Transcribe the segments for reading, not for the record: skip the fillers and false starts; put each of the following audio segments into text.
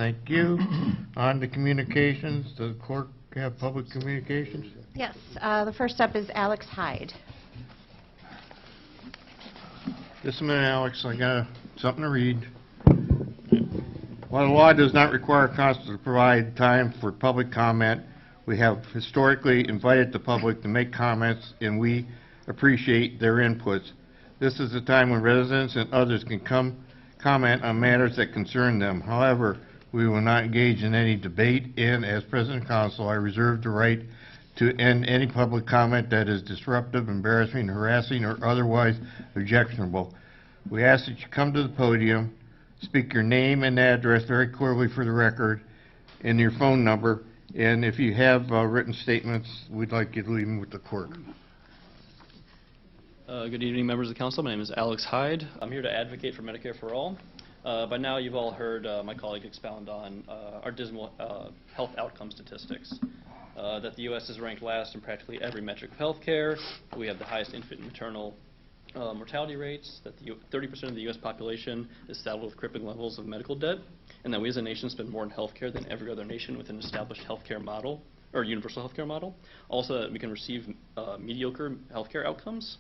Thank you. On to communications. Does the clerk have public communications? Yes. The first up is Alex Hyde. Just a minute, Alex. I got something to read. While the law does not require council to provide time for public comment, we have historically invited the public to make comments, and we appreciate their inputs. This is a time when residents and others can comment on matters that concern them. However, we will not engage in any debate, and as President of Council, I reserve the right to end any public comment that is disruptive, embarrassing, harassing, or otherwise objectionable. We ask that you come to the podium, speak your name and address very clearly for the record, and your phone number, and if you have written statements, we'd like you to leave them with the clerk. Good evening, members of the council. My name is Alex Hyde. I'm here to advocate for Medicare for All. By now, you've all heard my colleague expound on our dismal health outcome statistics. That the U.S. is ranked last in practically every metric of health care. We have the highest infant and maternal mortality rates, that 30% of the U.S. population is saddled with crippling levels of medical debt, and that we as a nation spend more on health care than every other nation with an established health care model, or universal health care model. Also, that we can receive mediocre health care outcomes.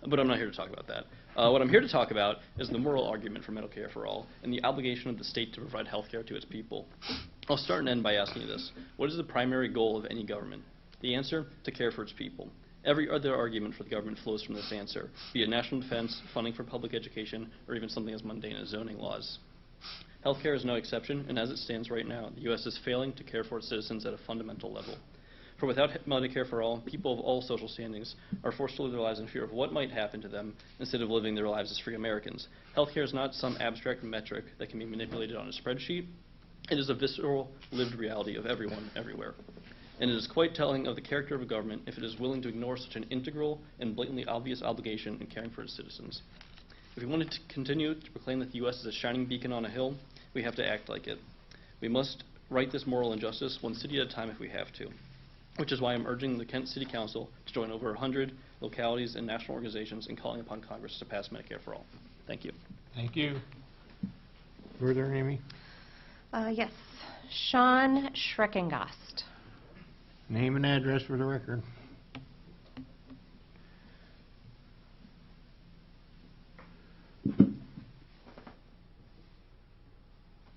But I'm not here to talk about that. What I'm here to talk about is the moral argument for Medicare for All and the obligation of the state to provide health care to its people. I'll start and end by asking you this. What is the primary goal of any government? The answer, to care for its people. Every other argument for the government flows from this answer, be it national defense, funding for public education, or even something as mundane as zoning laws. Healthcare is no exception, and as it stands right now, the U.S. is failing to care for its citizens at a fundamental level. For without Medicare for All, people of all social standings are forced to live their lives in fear of what might happen to them instead of living their lives as free Americans. Healthcare is not some abstract metric that can be manipulated on a spreadsheet. It is a visceral, lived reality of everyone, everywhere. And it is quite telling of the character of a government if it is willing to ignore such an integral and blatantly obvious obligation in caring for its citizens. If we wanted to continue to proclaim that the U.S. is a shining beacon on a hill, we have to act like it. We must right this moral injustice one city at a time if we have to, which is why I'm urging the Kent City Council to join over 100 localities and national organizations in calling upon Congress to pass Medicare for All. Thank you. Thank you. Further, Amy? Yes. Sean Schreckengast. Name and address for the record.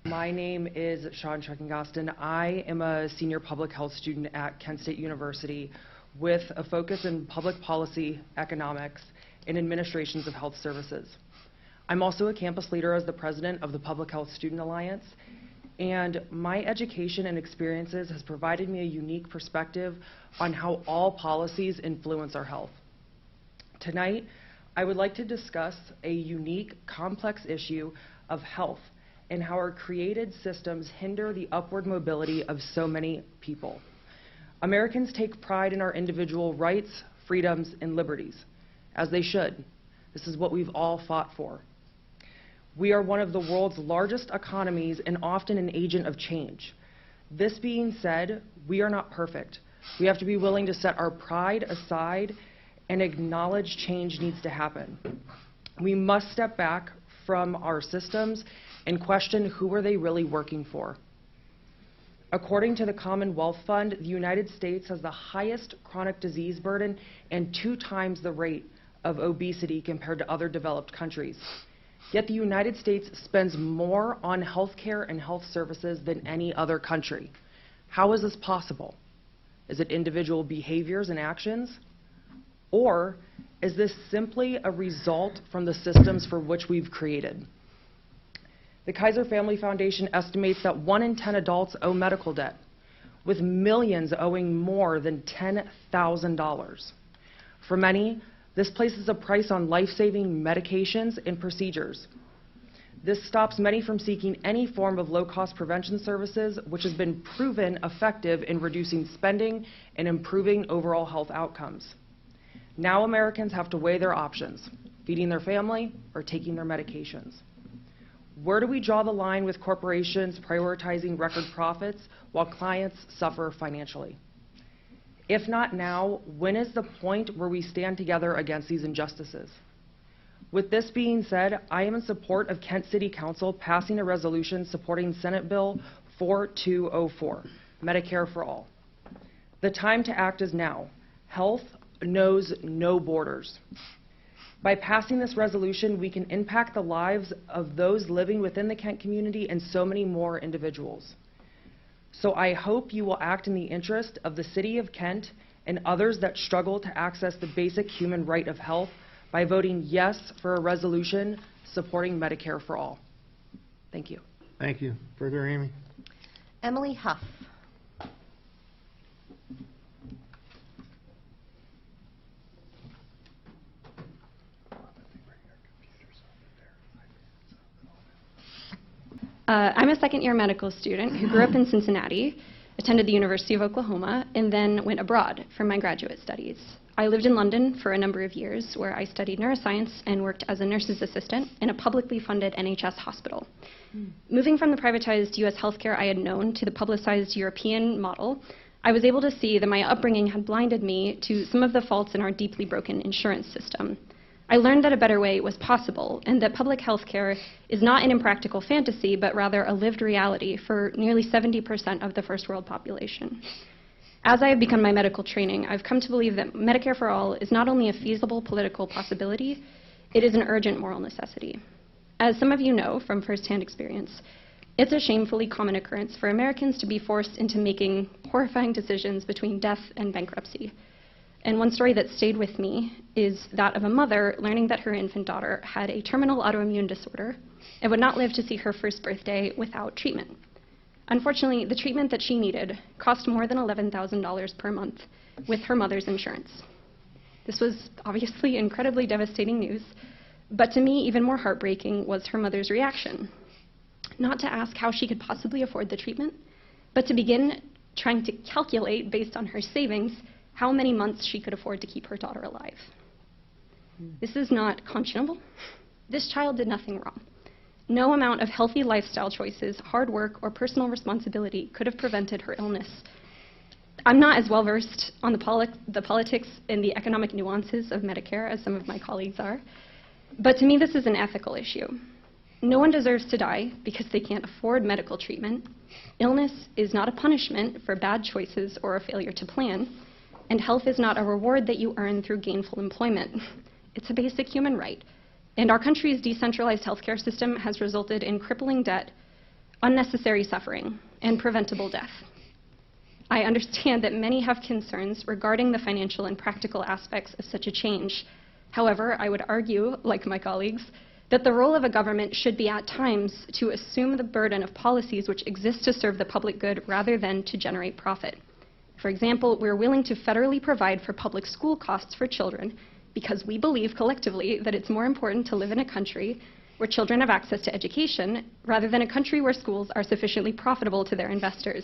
My name is Sean Schreckengast, and I am a senior public health student at Kent State University with a focus in public policy, economics, and administrations of health services. I'm also a campus leader as the president of the Public Health Student Alliance, and my education and experiences has provided me a unique perspective on how all policies influence our health. Tonight, I would like to discuss a unique, complex issue of health and how our created systems hinder the upward mobility of so many people. Americans take pride in our individual rights, freedoms, and liberties, as they should. This is what we've all fought for. We are one of the world's largest economies and often an agent of change. This being said, we are not perfect. We have to be willing to set our pride aside and acknowledge change needs to happen. We must step back from our systems and question who are they really working for. According to the Commonwealth Fund, the United States has the highest chronic disease burden and 2 times the rate of obesity compared to other developed countries. Yet the United States spends more on health care and health services than any other country. How is this possible? Is it individual behaviors and actions? Or is this simply a result from the systems for which we've created? The Kaiser Family Foundation estimates that 1 in 10 adults owe medical debt, with millions owing more than $10,000. For many, this places a price on life-saving medications and procedures. This stops many from seeking any form of low-cost prevention services, which has been proven effective in reducing spending and improving overall health outcomes. Now Americans have to weigh their options, feeding their family or taking their medications. Where do we draw the line with corporations prioritizing record profits while clients suffer financially? If not now, when is the point where we stand together against these injustices? With this being said, I am in support of Kent City Council passing a resolution supporting Senate Bill 4204, Medicare for All. The time to act is now. Health knows no borders. By passing this resolution, we can impact the lives of those living within the Kent community and so many more individuals. So I hope you will act in the interest of the City of Kent and others that struggle to access the basic human right of health by voting yes for a resolution supporting Medicare for All. Thank you. Thank you. Further, Amy? Emily Huff. I'm a second-year medical student who grew up in Cincinnati, attended the University of Oklahoma, and then went abroad for my graduate studies. I lived in London for a number of years, where I studied neuroscience and worked as a nurse's assistant in a publicly funded NHS hospital. Moving from the privatized U.S. healthcare I had known to the publicized European model, I was able to see that my upbringing had blinded me to some of the faults in our deeply broken insurance system. I learned that a better way was possible, and that public health care is not an impractical fantasy, but rather a lived reality for nearly 70% of the first world population. As I have begun my medical training, I've come to believe that Medicare for All is not only a feasible political possibility, it is an urgent moral necessity. As some of you know from firsthand experience, it's a shamefully common occurrence for Americans to be forced into making horrifying decisions between death and bankruptcy. And one story that stayed with me is that of a mother learning that her infant daughter had a terminal autoimmune disorder and would not live to see her first birthday without treatment. Unfortunately, the treatment that she needed cost more than $11,000 per month with her mother's insurance. This was obviously incredibly devastating news, but to me, even more heartbreaking was her mother's reaction. Not to ask how she could possibly afford the treatment, but to begin trying to calculate, based on her savings, how many months she could afford to keep her daughter alive. This is not conscionable. This child did nothing wrong. No amount of healthy lifestyle choices, hard work, or personal responsibility could have prevented her illness. I'm not as well versed on the politics and the economic nuances of Medicare as some of my colleagues are, but to me this is an ethical issue. No one deserves to die because they can't afford medical treatment. Illness is not a punishment for bad choices or a failure to plan. And health is not a reward that you earn through gainful employment. It's a basic human right. And our country's decentralized healthcare system has resulted in crippling debt, unnecessary suffering, and preventable death. I understand that many have concerns regarding the financial and practical aspects of such a change. However, I would argue, like my colleagues, that the role of a government should be at times to assume the burden of policies which exist to serve the public good rather than to generate profit. For example, we're willing to federally provide for public school costs for children because we believe collectively that it's more important to live in a country where children have access to education rather than a country where schools are sufficiently profitable to their investors.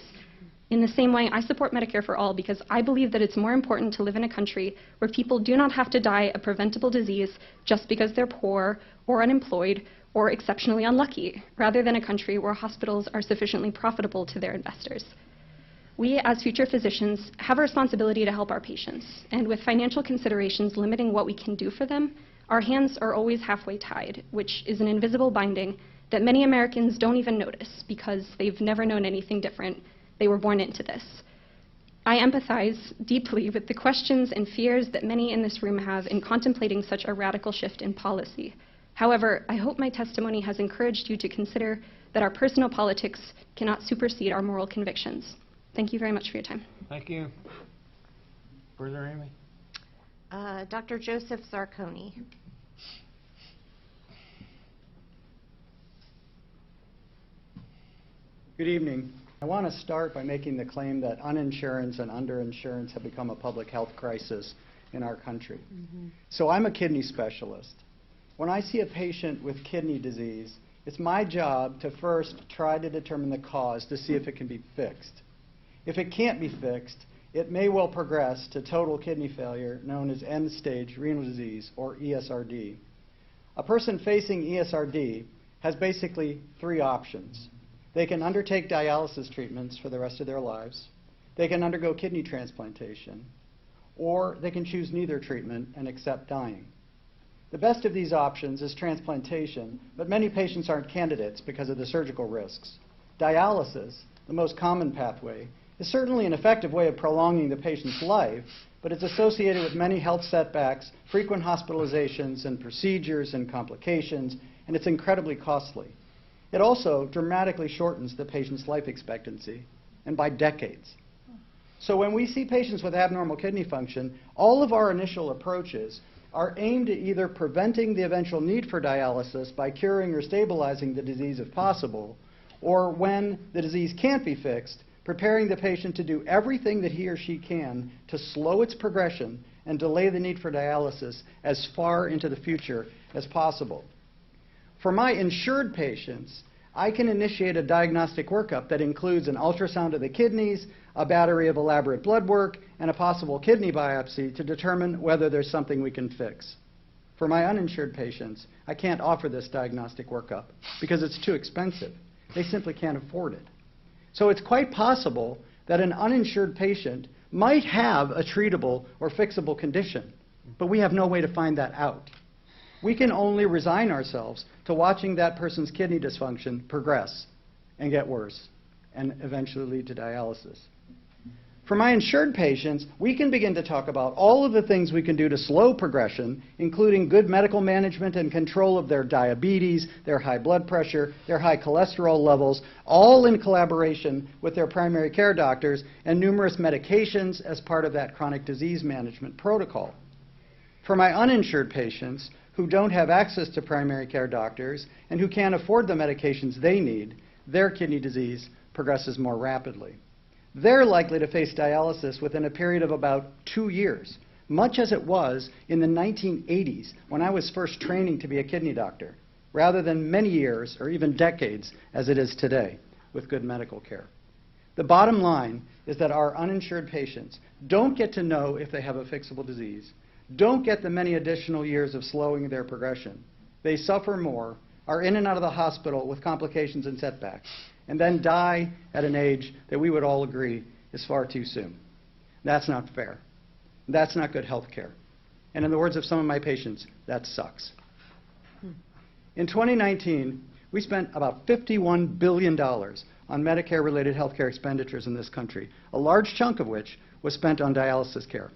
In the same way, I support Medicare for All because I believe that it's more important to live in a country where people do not have to die of preventable disease just because they're poor or unemployed or exceptionally unlucky, rather than a country where hospitals are sufficiently profitable to their investors. We, as future physicians, have a responsibility to help our patients, and with financial considerations limiting what we can do for them, our hands are always halfway tied, which is an invisible binding that many Americans don't even notice because they've never known anything different. They were born into this. I empathize deeply with the questions and fears that many in this room have in contemplating such a radical shift in policy. However, I hope my testimony has encouraged you to consider that our personal politics cannot supersede our moral convictions. Thank you very much for your time. Thank you. Further, Amy? Dr. Joseph Zarconi. Good evening. I want to start by making the claim that uninsurance and underinsurance have become a public health crisis in our country. So I'm a kidney specialist. When I see a patient with kidney disease, it's my job to first try to determine the cause to see if it can be fixed. If it can't be fixed, it may well progress to total kidney failure, known as end-stage renal disease, or ESRD. A person facing ESRD has basically three options. They can undertake dialysis treatments for the rest of their lives, they can undergo kidney transplantation, or they can choose neither treatment and accept dying. The best of these options is transplantation, but many patients aren't candidates because of the surgical risks. Dialysis, the most common pathway, is certainly an effective way of prolonging the patient's life, but it's associated with many health setbacks, frequent hospitalizations and procedures and complications, and it's incredibly costly. It also dramatically shortens the patient's life expectancy, and by decades. So when we see patients with abnormal kidney function, all of our initial approaches are aimed at either preventing the eventual need for dialysis by curing or stabilizing the disease if possible, or when the disease can't be fixed, preparing the patient to do everything that he or she can to slow its progression and delay the need for dialysis as far into the future as possible. For my insured patients, I can initiate a diagnostic workup that includes an ultrasound of the kidneys, a battery of elaborate blood work, and a possible kidney biopsy to determine whether there's something we can fix. For my uninsured patients, I can't offer this diagnostic workup because it's too expensive. They simply can't afford it. So it's quite possible that an uninsured patient might have a treatable or fixable condition, but we have no way to find that out. We can only resign ourselves to watching that person's kidney dysfunction progress and get worse and eventually lead to dialysis. For my insured patients, we can begin to talk about all of the things we can do to slow progression, including good medical management and control of their diabetes, their high blood pressure, their high cholesterol levels, all in collaboration with their primary care doctors, and numerous medications as part of that chronic disease management protocol. For my uninsured patients who don't have access to primary care doctors and who can't afford the medications they need, their kidney disease progresses more rapidly. They're likely to face dialysis within a period of about 2 years, much as it was in the 1980s when I was first training to be a kidney doctor, rather than many years or even decades as it is today with good medical care. The bottom line is that our uninsured patients don't get to know if they have a fixable disease, don't get the many additional years of slowing their progression. They suffer more, are in and out of the hospital with complications and setbacks, and then die at an age that we would all agree is far too soon. That's not fair. That's not good health care. And in the words of some of my patients, that sucks. In 2019, we spent about $51 billion on Medicare-related health care expenditures in this country, a large chunk of which was spent on dialysis care.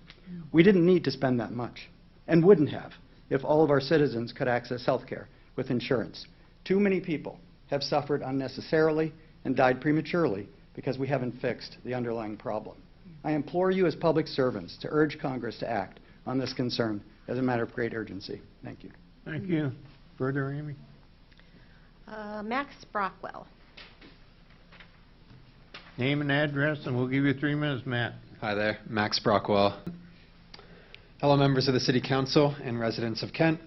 We didn't need to spend that much, and wouldn't have, if all of our citizens could access health care with insurance. Too many people have suffered unnecessarily and died prematurely because we haven't fixed the underlying problem. I implore you as public servants to urge Congress to act on this concern as a matter of great urgency. Thank you. Thank you. Further, Amy? Max Brockwell. Name and address, and we'll give you 3 minutes, Matt. Hi there, Max Brockwell. Hello, members of the City Council and residents of Kent.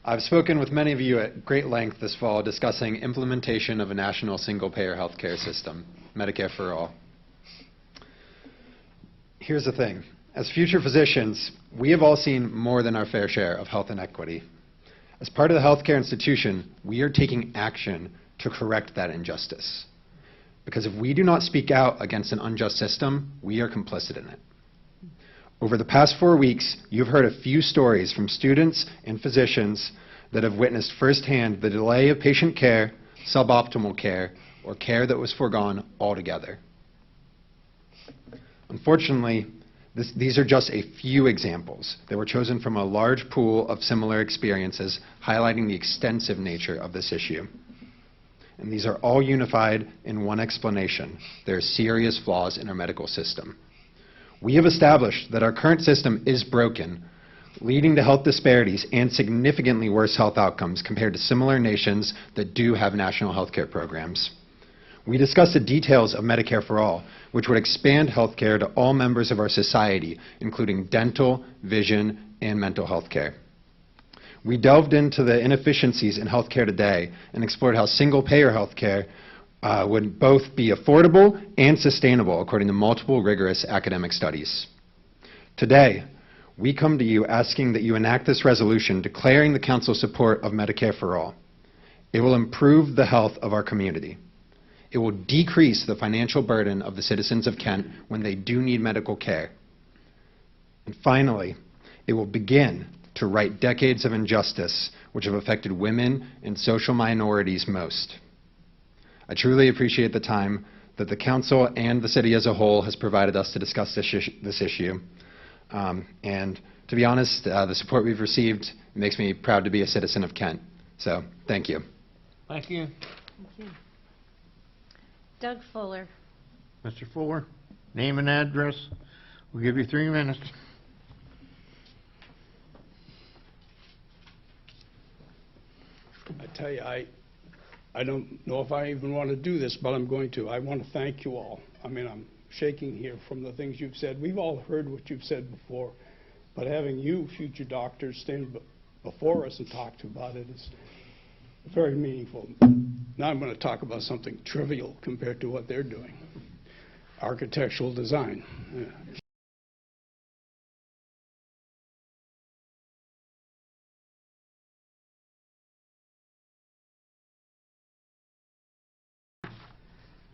I've spoken with many of you at great length this fall discussing implementation of a national single-payer health care system, Medicare For All. Here's the thing. As future physicians, we have all seen more than our fair share of health inequity. As part of the healthcare institution, we are taking action to correct that injustice. Because if we do not speak out against an unjust system, we are complicit in it. Over the past 4 weeks, you've heard a few stories from students and physicians that have witnessed firsthand the delay of patient care, suboptimal care, or care that was foregone altogether. Unfortunately, these are just a few examples that were chosen from a large pool of similar experiences highlighting the extensive nature of this issue. And these are all unified in one explanation. There are serious flaws in our medical system. We have established that our current system is broken, leading to health disparities and significantly worse health outcomes compared to similar nations that do have national health care programs. We discussed the details of Medicare For All, which would expand health care to all members of our society, including dental, vision, and mental health care. We delved into the inefficiencies in health care today and explored how single-payer health care would both be affordable and sustainable according to multiple rigorous academic studies. Today, we come to you asking that you enact this resolution declaring the Council's support of Medicare For All. It will improve the health of our community. It will decrease the financial burden of the citizens of Kent when they do need medical care. And finally, it will begin to right decades of injustice which have affected women and social minorities most. I truly appreciate the time that the Council and the City as a whole has provided us to discuss this issue. And to be honest, the support we've received makes me proud to be a citizen of Kent. So, thank you. Thank you. Thank you. Doug Fuller. Mr. Fuller, name and address. We'll give you 3 minutes. I tell you, I don't know if I even want to do this, but I'm going to. I want to thank you all. I mean, I'm shaking here from the things you've said. We've all heard what you've said before, but having you, future doctors, stand before us and talk to about it is very meaningful. Now I'm going to talk about something trivial compared to what they're doing. Architectural design.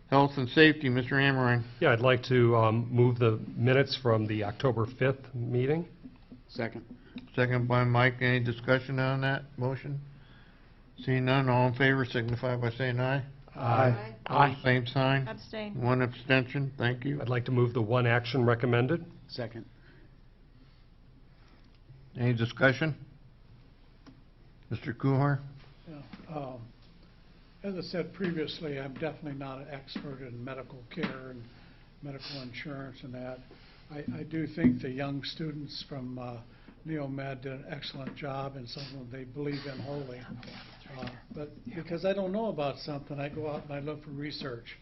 Health and safety, Mr. Amrine. Yeah, I'd like to move the minutes from the October 5th meeting. Second. Second by Mike. Any discussion on that motion? Seeing none, all in favor signify by saying aye. Aye. Aye. Same sign. Abstain. 1 abstention. Thank you. I'd like to move the one action recommended. Second. Any discussion? Mr. Kuhar? As I said previously, I'm definitely not an expert in medical care and medical insurance and that. I do think the young students from NEOMED did an excellent job and something they believe in wholly. But because I don't know about something, I go out and I look for research.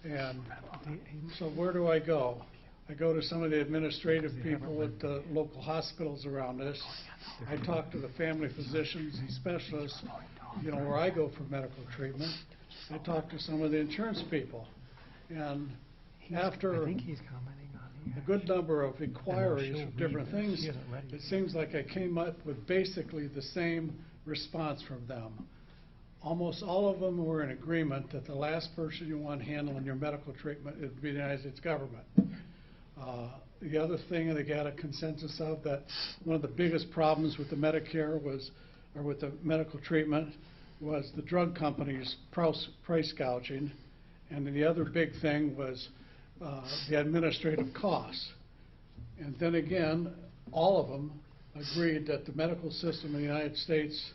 And so where do I go? I go to some of the administrative people at the local hospitals around us. I talk to the family physicians and specialists, you know, where I go for medical treatment. I talk to some of the insurance people. And after a good number of inquiries of different things, it seems like I came up with basically the same response from them. Almost all of them were in agreement that the last person you want handling your medical treatment would be the United States government. The other thing they got a consensus of, that one of the biggest problems with the Medicare was, or with the medical treatment, was the drug companies' price gouging. And then the other big thing was the administrative costs. And then again, all of them agreed that the medical system in the United States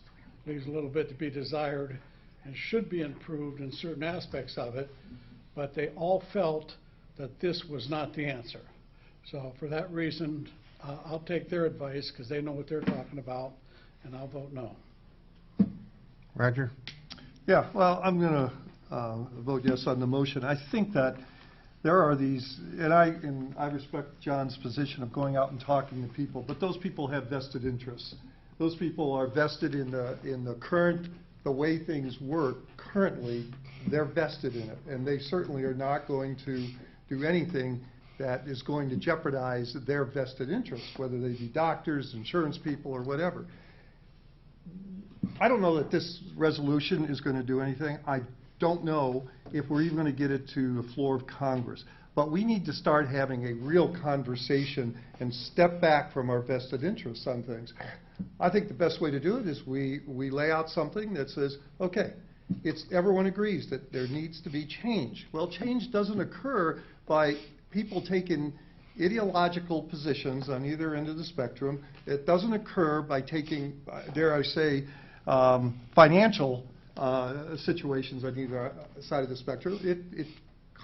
leaves a little bit to be desired and should be improved in certain aspects of it, but they all felt that this was not the answer. So for that reason, I'll take their advice because they know what they're talking about, and I'll vote no. Roger? Yeah, well, I'm going to vote yes on the motion. I think that there are these, and I respect John's position of going out and talking to people, but those people have vested interests. Those people are vested in the current, the way things work currently. They're vested in it, and they certainly are not going to do anything that is going to jeopardize their vested interests, whether they be doctors, insurance people, or whatever. I don't know that this resolution is going to do anything. I don't know if we're even going to get it to the floor of Congress. But we need to start having a real conversation and step back from our vested interests on things. I think the best way to do it is we lay out something that says, okay, everyone agrees that there needs to be change. Well, change doesn't occur by people taking ideological positions on either end of the spectrum. It doesn't occur by taking, dare I say, financial situations on either side of the spectrum. It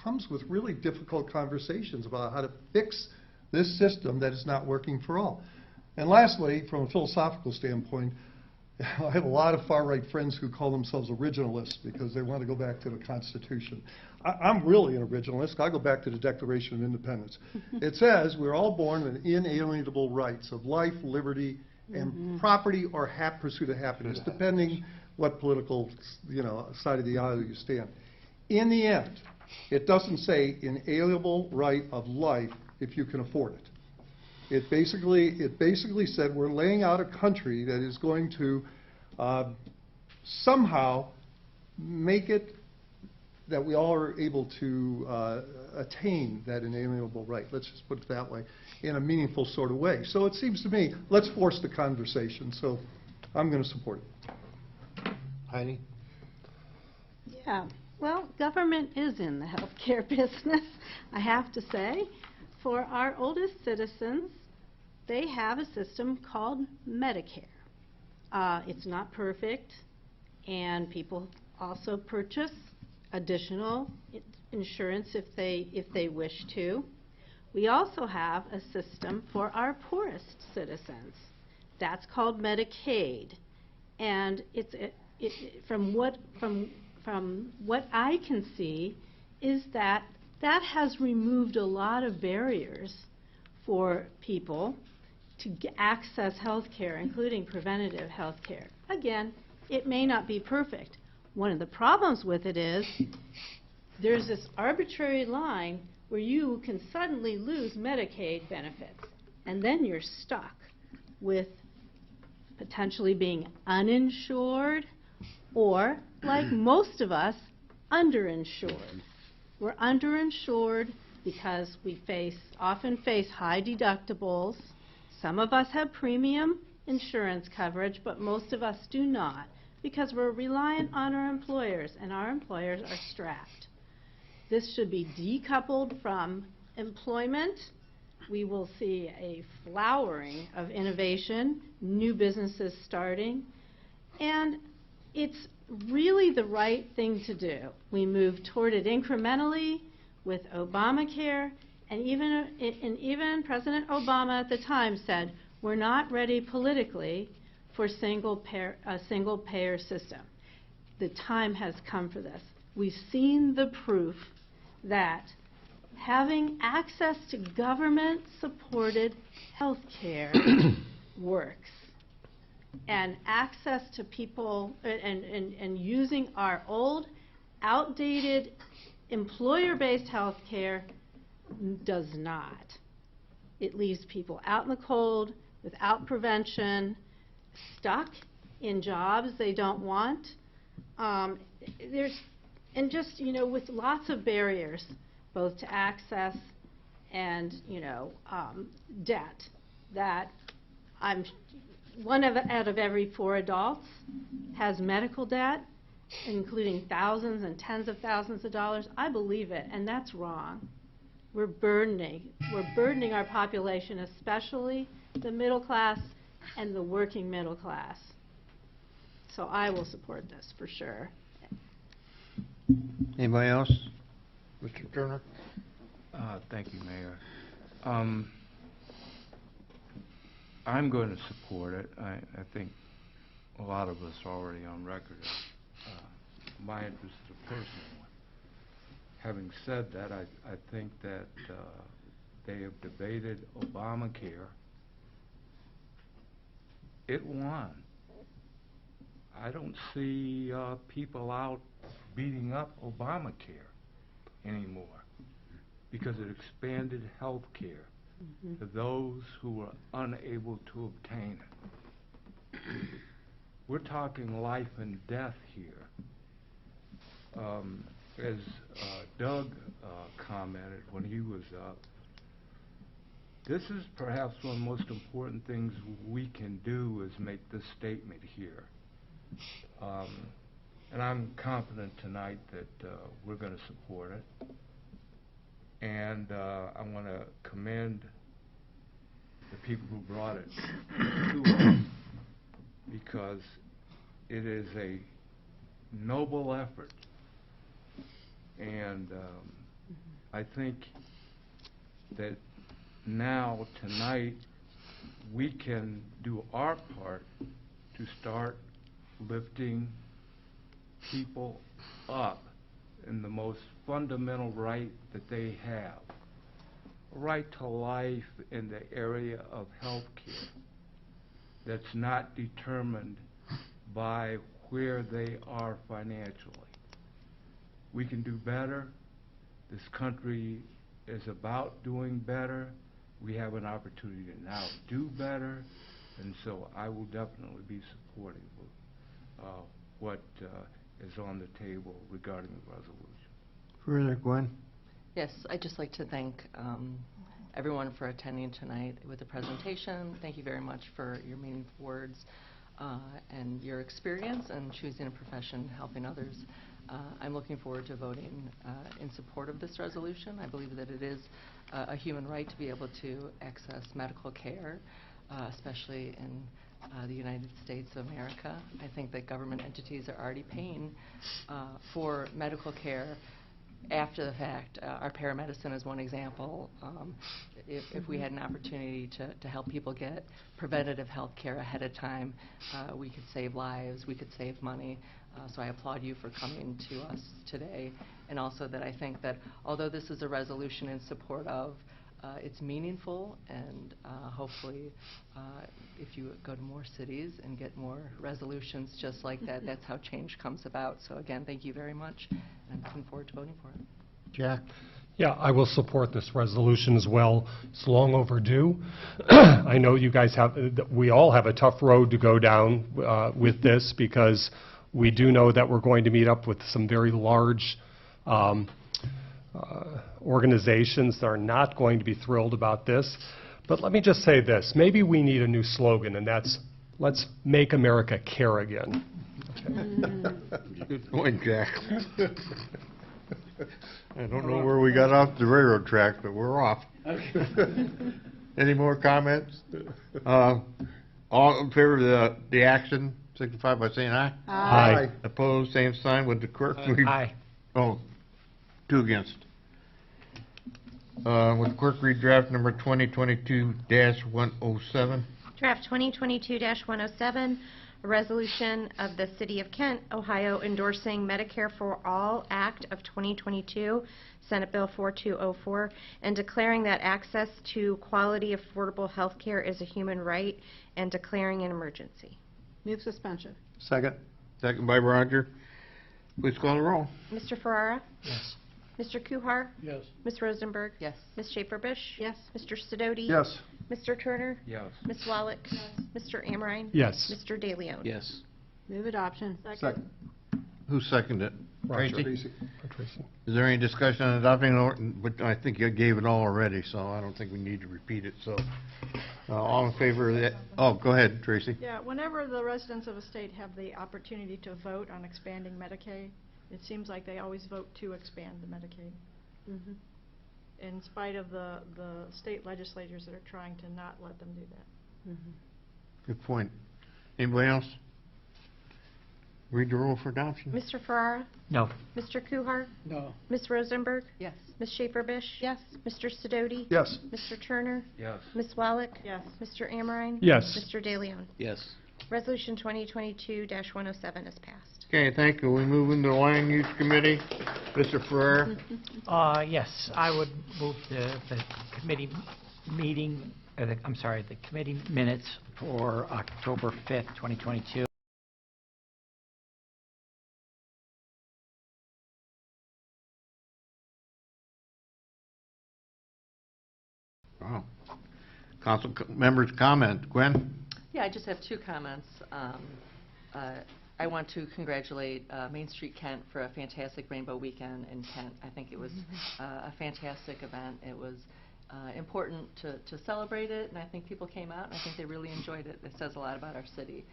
comes with really difficult conversations about how to fix this system that is not working for all. And lastly, from a philosophical standpoint, I have a lot of far-right friends who call themselves originalists because they want to go back to the Constitution. I'm really an originalist. I go back to the Declaration of Independence. It says we're all born with inalienable rights of life, liberty, and property or pursuit of happiness, depending what political side of the aisle you stand. In the end, it doesn't say inalienable right of life if you can afford it. It basically said we're laying out a country that is going to somehow make it that we all are able to attain that inalienable right, let's just put it that way, in a meaningful sort of way. So it seems to me, let's force the conversation. So I'm going to support it. Heidi? Yeah, well, government is in the healthcare business, I have to say. For our oldest citizens, they have a system called Medicare. It's not perfect, and people also purchase additional insurance if they wish to. We also have a system for our poorest citizens. That's called Medicaid, and from what I can see is that has removed a lot of barriers for people to access health care, including preventative health care. Again, it may not be perfect. One of the problems with it is there's this arbitrary line where you can suddenly lose Medicaid benefits, and then you're stuck with potentially being uninsured or, like most of us, underinsured. We're underinsured because we often face high deductibles. Some of us have premium insurance coverage, but most of us do not because we're reliant on our employers, and our employers are strapped. This should be decoupled from employment. We will see a flowering of innovation, new businesses starting, and it's really the right thing to do. We moved toward it incrementally with Obamacare, and even President Obama at the time said, we're not ready politically for a single payer system. The time has come for this. We've seen the proof that having access to government-supported health care works. And access to people and using our old, outdated, employer-based health care does not. It leaves people out in the cold, without prevention, stuck in jobs they don't want. With lots of barriers, both to access and, debt, that one out of every 4 adults has medical debt, including thousands and tens of thousands of dollars. I believe it, and that's wrong. We're burdening our population, especially the middle class and the working middle class. So I will support this for sure. Anybody else? Mr. Turner? Thank you, Mayor. I'm going to support it. I think a lot of us are already on record. My interest is a personal one. Having said that, I think that they have debated Obamacare. It won. I don't see people out beating up Obamacare anymore because it expanded health care to those who were unable to obtain it. We're talking life and death here. As Doug commented when he was up, this is perhaps one of the most important things we can do is make this statement here. And I'm confident tonight that we're going to support it. And I want to commend the people who brought it to us because it is a noble effort. And I think that now, tonight, we can do our part to start lifting people up in the most fundamental right that they have, a right to life in the area of health care that's not determined by where they are financially. We can do better. This country is about doing better. We have an opportunity to now do better, and so I will definitely be supporting what is on the table regarding the resolution. Further, Gwen? Yes, I'd just like to thank everyone for attending tonight with the presentation. Thank you very much for your meaningful words and your experience and choosing a profession helping others. I'm looking forward to voting in support of this resolution. I believe that it is a human right to be able to access medical care, especially in the United States of America. I think that government entities are already paying for medical care after the fact. Our paramedicine is one example. If we had an opportunity to help people get preventative health care ahead of time, we could save lives, we could save money. So I applaud you for coming to us today. And also that I think that although this is a resolution in support of, it's meaningful, and hopefully if you go to more cities and get more resolutions just like that, that's how change comes about. So again, thank you very much, and I'm looking forward to voting for it. Jack? Yeah, I will support this resolution as well. It's long overdue. I know you guys we all have a tough road to go down with this, because we do know that we're going to meet up with some very large organizations that are not going to be thrilled about this. But let me just say this. Maybe we need a new slogan, and that's, let's make America care again. Good point, Jack. I don't know where we got off the railroad track, but we're off. Any more comments? All in favor of the action, signify by saying aye. Aye. Opposed, same sign. Would the clerk read? Aye. Oh, 2 against. Would the clerk read draft number 2022-107? Draft 2022-107, a resolution of the City of Kent, Ohio, endorsing Medicare For All Act of 2022, Senate Bill 4204, and declaring that access to quality, affordable health care is a human right, and declaring an emergency. Move suspension. Second. Second by Roger. Please call the roll. Mr. Ferrara? Yes. Mr. Kuhar? Yes. Ms. Rosenberg? Yes. Ms. Schaefer-Bush? Yes. Mr. Sidoti? Yes. Mr. Turner? Yes. Ms. Wallach? Mr. Amrine? Yes. Mr. De Leon? Yes. Move adoption. Second. Who seconded it? Roger. Tracy? Tracy. Is there any discussion on adopting an ordinance? But I think you gave it all already, so I don't think we need to repeat it. So, all in favor of that? Oh, go ahead, Tracy. Yeah, whenever the residents of a state have the opportunity to vote on expanding Medicaid, it seems like they always vote to expand the Medicaid, in spite of the state legislatures that are trying to not let them do that. Good point. Anybody else? Read the roll for adoption. Mr. Ferrara? No. Mr. Kuhar? No. Ms. Rosenberg? Yes. Ms. Schaefer-Bush? Yes. Mr. Sidoti? Yes. Mr. Turner? Yes. Ms. Wallach? Yes. Mr. Amrine? Yes. Mr. De Leon? Yes. Resolution 2022-107 is passed. Okay, thank you. We move into the Land Use Committee. Mr. Ferrer. Yes, I would move the committee meeting, the committee minutes for October 5th, 2022. Wow. Council members' comment. Gwen? Yeah, I just have 2 comments. I want to congratulate Main Street Kent for a fantastic Rainbow Weekend in Kent. I think it was a fantastic event. It was important to celebrate it, and I think people came out, and I think they really enjoyed it. It says a lot about our city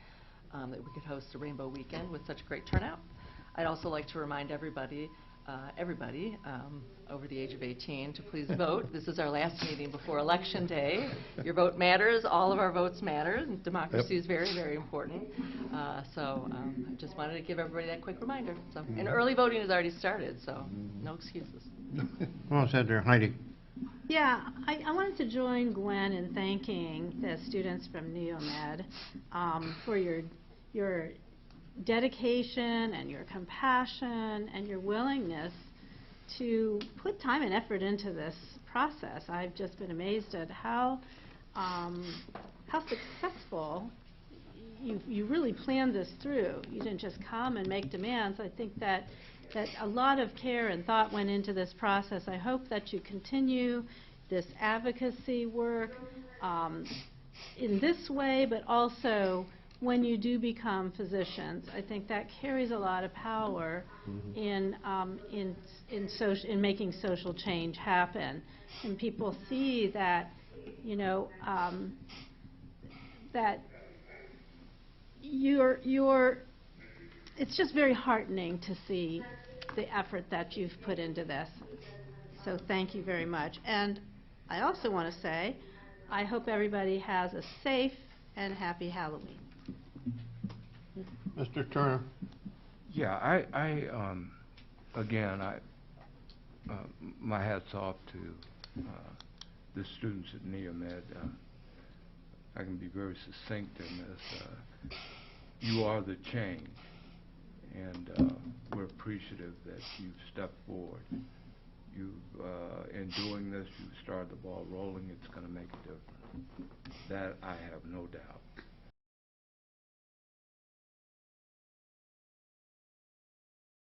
that we could host a Rainbow Weekend with such great turnout. I'd also like to remind everybody over the age of 18 to please vote. This is our last meeting before Election Day. Your vote matters. All of our votes matter. And democracy is very, very important. So I just wanted to give everybody that quick reminder. So, and early voting has already started, so no excuses. Well said there, Heidi. Yeah, I wanted to join Gwen in thanking the students from NEOMED for your dedication and your compassion and your willingness to put time and effort into this process. I've just been amazed at how successful you really planned this through. You didn't just come and make demands. I think that a lot of care and thought went into this process. I hope that you continue this advocacy work in this way, but also when you do become physicians. I think that carries a lot of power in making social change happen. And people see that, you know, that it's just very heartening to see the effort that you've put into this. So thank you very much. And I also want to say, I hope everybody has a safe and happy Halloween. Mr. Turner? Yeah, again, my hat's off to the students at NEOMED. I can be very succinct in this. You are the change, and we're appreciative that you've stepped forward. In doing this, you've started the ball rolling. It's going to make a difference. That I have no doubt.